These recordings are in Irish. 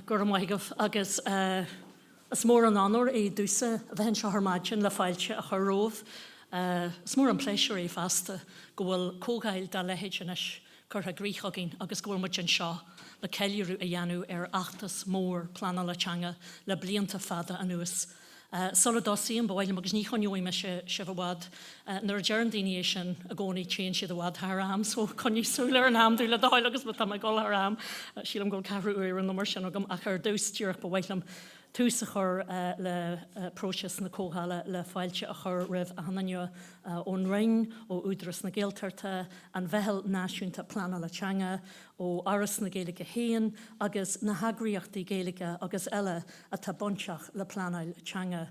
gur maigah agus is mór an anor é dúsa a bheitn se harmáidin le fáilte a choróh. Is mór an pléisiúr é fasta go bhfuil cógáil dá lehéid inis chutha gríchagin agus go bhfuil muid an seo le ceiliúrú a dhéanú achtas mór plana le teanga le blianta fada anuas. Solidáí an bhhail agus ní chuneoí me se bhhád nar dearan daine sin a gcónaí tréan siad a bhád thram, so chuní súla an am dú le dáil agus bu am go ram sílam go cehrú ar an mar sin agam a chur dústíoch bhhailm túsa chur le próses na cóháile le fáilte a chur rih a hananne ón ring ó údras na Gaeltarta an bhehel náisiúnta plana le teanga ó aras na Gaeilge héan agus na hagraíochtaí Gaeilge agus eile a tá bonteach le planail teanga.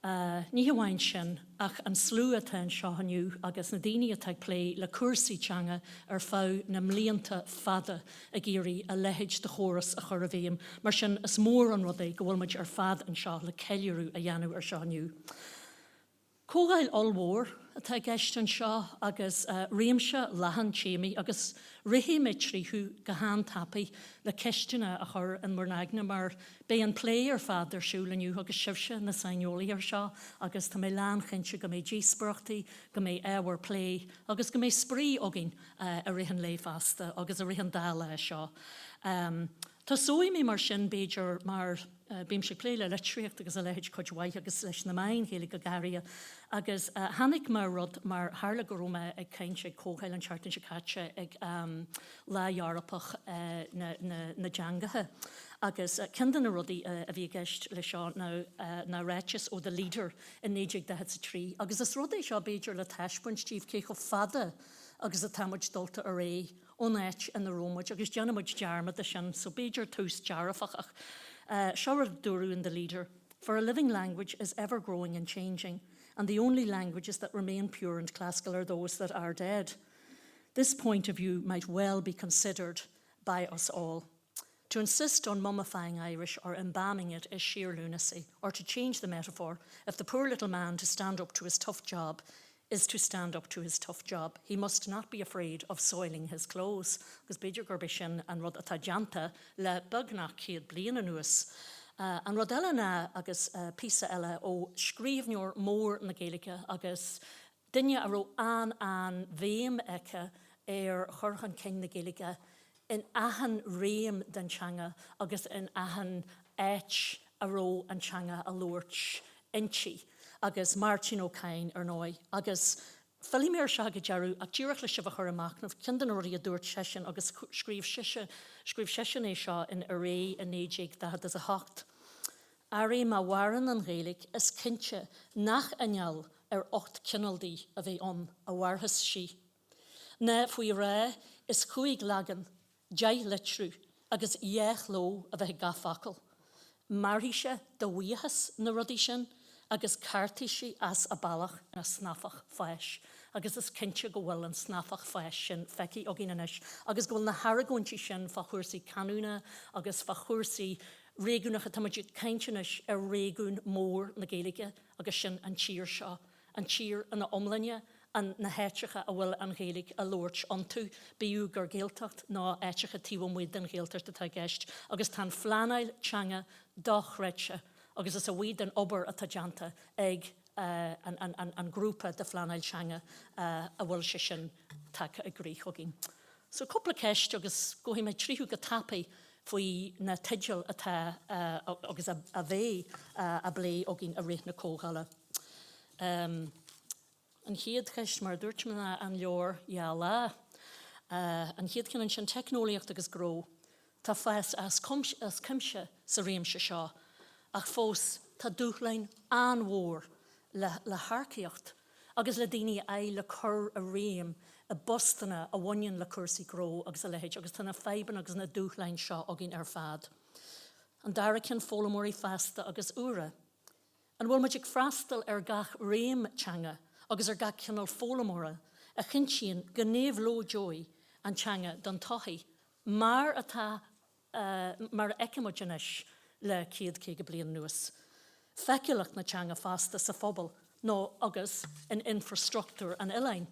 Ní hamhain sin ach an slú atá an seo aniu agus na daoine atá lé le cuasaí teanga ar fá na mblianta fada a géirí a lehéid de Fhoras a chur a bhéim, mar sin is mór an rud é go bhfuil muid ar fad an seo le ceiliúrú a dhéanú ar seo aniu. Cógáil allmhór atá gceist an seo agus réimse lehan téimi agus rihí mitríú go hán tapaí le ceistena a chur an mórnaigna mar bé an plé ar fad ar siúlaniu agus sibse na sainolaí ar seo agus tá mé lean chinse go mé díosbrachtaí go mé éhar plé agus go mé sprí agin a rihan lé fasta agus a rihan dá le seo. Tá sóim mé mar sin béidir mar bím sé pléile letríocht agus a lehéid coidhhaith agus leis na main hélig go garia agus hanig mar rud mar hála goróme ag céintse cóchail an chartan se caite ag lehearapach na deangathe. Agus cindan na rudaí a bhí gceist le seo na réitis ó de líder in 1993 agus is rud é seo béidir le taiispuint tíomh cé go fada agus a támuid dulta a ré ónéit in na Rómaid agus deanamid dearmad a sin so béidir tús dearafach ach Shower Duru in the leader, for a living language is ever growing and changing, and the only languages that remain pure and classical are those that are dead. This point of view might well be considered by us all. To insist on mummifying Irish or embalming it is sheer lunacy, or to change the metaphor, if the poor little man to stand up to his tough job is to stand up to his tough job, he must not be afraid of soiling his clothes. Agus beidir gurbe sin an rud atá deanta le bugnach céad bliana nuas. An rud eile na agus písa eile ó scríbhneoir mór na Gaeilge agus duine a ró an bhéim eice ar churchan cin na Gaeilge in ahan réim den teanga agus in ahan éit a ró an teanga a luirt inchi. Agus Martin O'Kane ar nói, agus Philly mér se go dearú a dúireach le sibh a chur amach nach cindan orí a dúirt sesin agus scríb sesin é seo in a ré a néideag dahad as a hacht. Arí má waran an Gaeilge is cinse nach aneall ar 8 cinaldaí a bheith a warthas si. Na faoi ré is chuig lagan, deich litrú agus dhéach ló a bheith gafacail. Marhí se do bhuíochas na rudí sin agus cartaí si as a bailach na snafach feis. Agus is cinse go bhfuil an snafach feis sin feici a gíanais. Agus go bhfuil na haragóintí sin fa chuirsaí canúna agus fa chuirsaí réúnacha tamidir ceintenis ar réún mór na Gaeilge agus sin an tír seo. An tír an na omlainne an na héitrecha a bhfuil an Gaeilge a lúirt an tú beú gur Gaeltacht ná éitrecha tíomh muid den Gaeltart atá gceist. Agus tá flaanail teanga dochreitse. Agus is a bhuiad an obair atá deanta ag an grúpa de flaanail teanga a bhfuil se sin take a gríchogin. So coppla ceist agus gohí mé tríú go tapaí faoi na tideal atá agus a bheith a blé agin a réit na cógáile. An chiad ceist mar dúirt me an leor lá. An chiad cin an sin technoliacht agus gró. Tá fees as cimse sa réimse seo. Ach fós tá dúchlein anmhór le harcaíocht agus le daoine é le chur a réim a bostanna a bhain le cuasaí gró agus a lehéid agus tána feiban agus na dúchlein seo agin ar fad. An dara cin fólamóí festa agus ura. An bhfuil muid ag freastal ar gach réim teanga agus ar gach cinál fólamóra a chinsíonn go néomhló joy an teanga don tothaí mar atá mar eceimogenis le céad cé go bliain nuas. Feicileach na teanga fasta sa phobal nó agus in infrastructúr an ilein.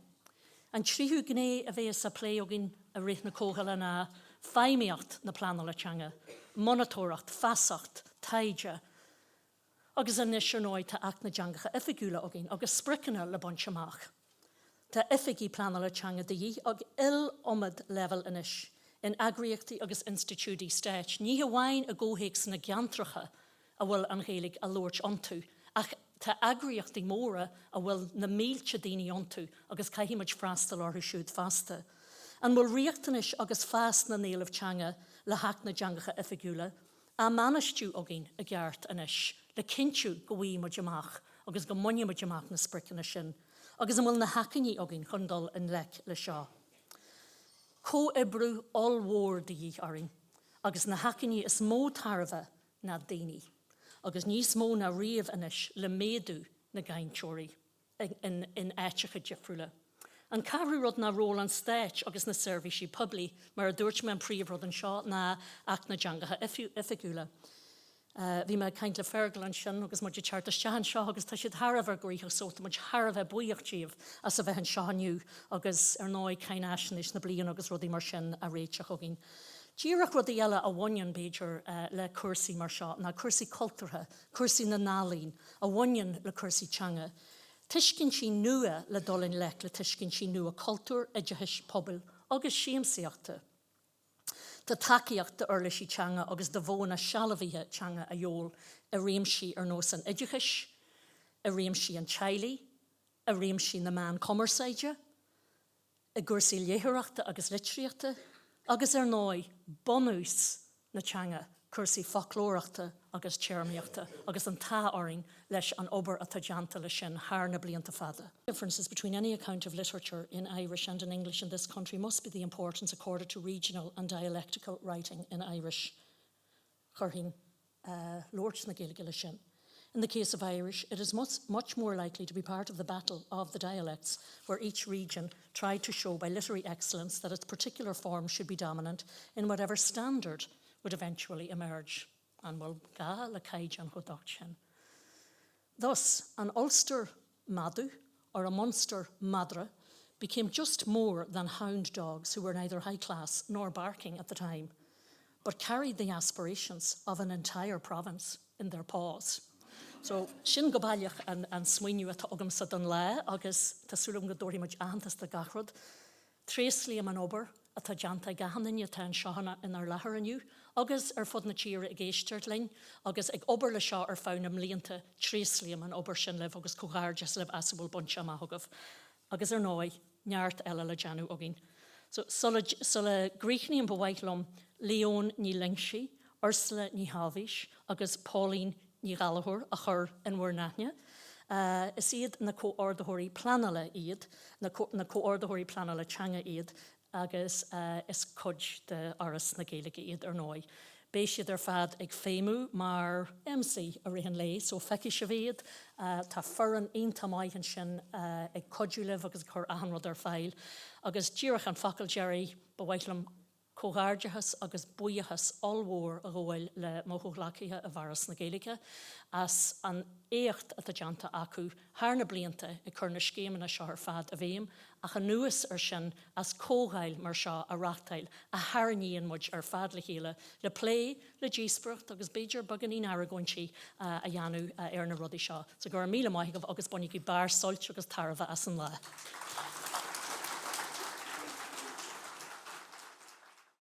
An tríú gné a bheith sa plé agin a réith na cógaile na feimíocht na plana le teanga. monatóracht, fasacht, taide, agus an nisir nóid tá ach na deangacha ifigúla agin, agus spricana le bont amach. Tá ifigí planal le teanga daí ag omad level inis, in agriachtaí agus institúdí stéit. Ní hamhain a ggóhéic san na geantracha a bhfuil an Gaeilge a lóirt antú, ach tá agriachtaí móra a bhfuil na mílte daoine antú, agus caihíimeid freastal orthu siúd fasta. An bhfuil riachtanis agus fast na néalamh teanga le hac na deangacha ifigúla, a manistú agin a gceart inis, le cinú go bhí muid amach, agus go muine muid amach na spricana sin, agus an bhfuil na hacaní agin chundal in lec le seo. Có ibrú all-mhór daí aring, agus na hacaní is mó tarbha na daoine, agus níos mó na riamh inis le méadú na gainteoirí in éitecha difriúla. An carú rud na ról an stéit agus na servicí publi mar a dúirt me an príomhrod an seo na ach na deangacha ifigúla. Bhí me caint le fergal an sin agus muid teart istean seo agus tá siad Tharbh goíthe sóta muid Tharbh buíochtíomh as a bheith an seaniu agus ar náid cain eisnis na blion agus rudí mar sin a réiteach agin. Díreach rudí eile a bhainean Beidir le cursaí mar seo, na cursaí cultúrtha, cursaí na nálín, a bhainean le cursaí teanga. Tuiscin sí nua le dulin lec le tuiscin sí nua cultúr idirthis pobl agus siamsaíochta. Tá takeíocht de urlaisí teanga agus de bhóna sealahíthe teanga a dheol a réimsí ar nós an idirchis, a réimsí an tealaí, a réimsí na meán commerceide, a gursaí léthireachta agus litríochta, agus ar náid bonús na teanga, cursaí folklóireachta agus teirmíochta, agus an tá-oring leis an obair atá deanta le sin thar na blianta fada. Differences between any account of literature in Irish and in English in this country must be the importance accorded to regional and dialectical writing in Irish. Chorhin Lords na Gaeilge le sin. In the case of Irish, it is much more likely to be part of the battle of the dialects, where each region tried to show by literary excellence that its particular form should be dominant in whatever standard would eventually emerge. And will ga le caige an chudacht sin. Thus, an Ulster Madu, or a Munster Madra, became just more than hound dogs who were neither high class nor barking at the time, but carried the aspirations of an entire province in their paws. So, sin go bailach an smuinniu atá agam sa don le, agus tasúlam go dóirí muid antas de gachrod, tréslíam an obair atá deanta gahannaine atá an seohanna in ar lethar aniu, agus ar fud na tíre a géisteart lein, agus ag obair le seo ar fánam líonta tréslíam an obair sin leh agus cógáirdes leh asabul bunte amachagah, agus ar náid neart eile le deanú agin. So, sulla gríchní an bhhaithlum Leon ní Lingshi, Ursula ní Havish, agus Pauline ní Gallagher a chur in Wernatne. Is iad na co-ordaitheoirí planala iad, na co-ordaitheoirí planala teanga iad, agus is cud de aras na Gaeilge iad ar náid. Béis iad ar fad ag féimú mar MC a rihan lei, so feici se bhéad, tá foran aonta maithan sin ag codú leh agus chur ahanrod ar fáil, agus díreach an facail Jerry bhhaithlam cógáirdeachas agus buíochas all-mhór a gháil le móthúchlachíthe a bharas na Gaeilge, as an éocht atá deanta acu thar na blianta i chur na scéimena seo ar fad a bhéim, ach an nuas ar sin as cógáil mar seo a rachtail a tharaníon muid ar fad le chéile, le plé, le díosbreacht agus Beidir baganí aragóintí a dheanú ar na rudaí seo. So gur míle maithigh agus bunig í bar soilt agus tarbha as an le.